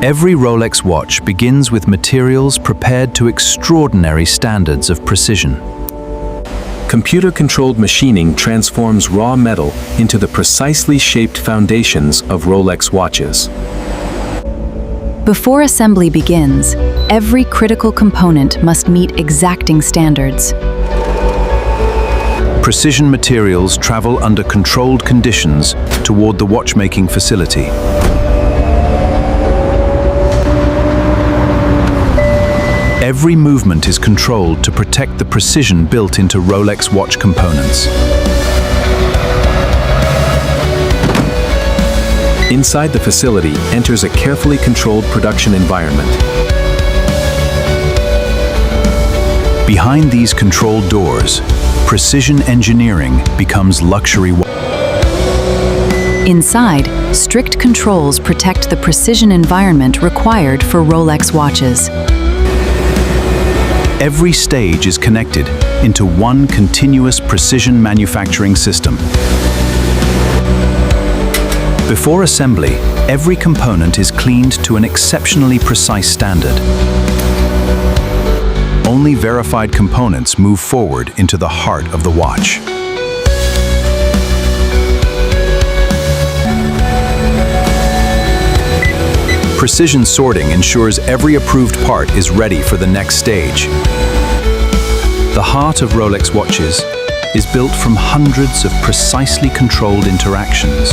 Every Rolex watch begins with materials prepared to extraordinary standards of precision. Computer-controlled machining transforms raw metal into the precisely shaped foundations of Rolex watches. Before assembly begins, every critical component must meet exacting standards. Precision materials travel under controlled conditions toward the watchmaking facility. Every movement is controlled to protect the precision built into Rolex watch components. Inside the facility enters a carefully controlled production environment. Behind these controlled doors, precision engineering becomes luxury. Inside, strict controls protect the precision environment required for Rolex watches. Every stage is connected into one continuous precision manufacturing system. Before assembly, every component is cleaned to an exceptionally precise standard. Only verified components move forward into the heart of the watch. Precision sorting ensures every approved part is ready for the next stage. The heart of Rolex watches is built from hundreds of precisely controlled interactions.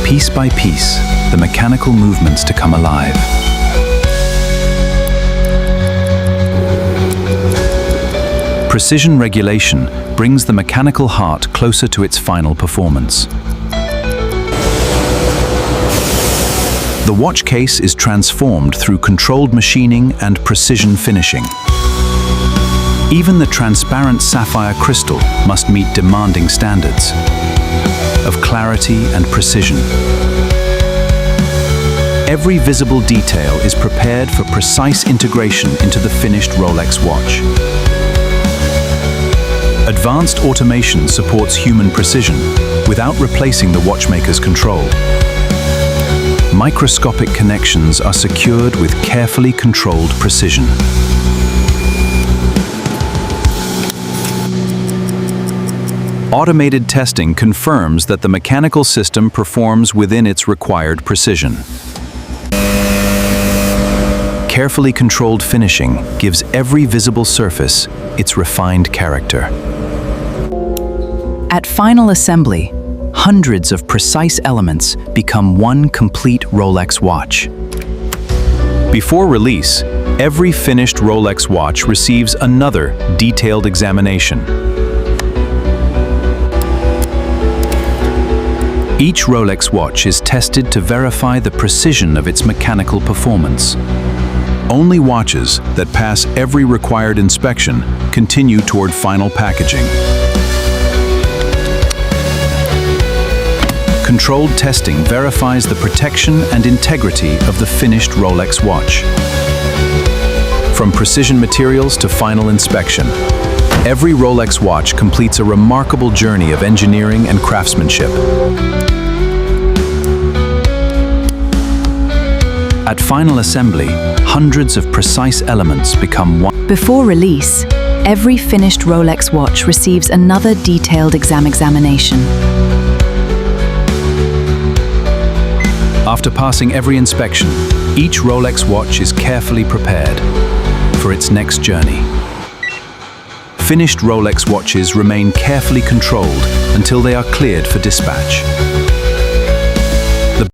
Piece by piece, the mechanical movements to come alive. Precision regulation brings the mechanical heart closer to its final performance. The watch case is transformed through controlled machining and precision finishing. Even the transparent sapphire crystal must meet demanding standards of clarity and precision. Every visible detail is prepared for precise integration into the finished Rolex watch. Advanced automation supports human precision without replacing the watchmaker's control. Microscopic connections are secured with carefully controlled precision. Automated testing confirms that the mechanical system performs within its required precision. Carefully controlled finishing gives every visible surface its refined character. At final assembly, hundreds of precise elements become one complete Rolex watch. Before release, every finished Rolex watch receives another detailed examination. Each Rolex watch is tested to verify the precision of its mechanical performance. Only watches that pass every required inspection continue toward final packaging. Controlled testing verifies the protection and integrity of the finished Rolex watch. From precision materials to final inspection, every Rolex watch completes a remarkable journey of engineering and craftsmanship. At final assembly, hundreds of precise elements become one. Before release, every finished Rolex watch receives another detailed examination. After passing every inspection, each Rolex watch is carefully prepared for its next journey. Finished Rolex watches remain carefully controlled until they are cleared for dispatch.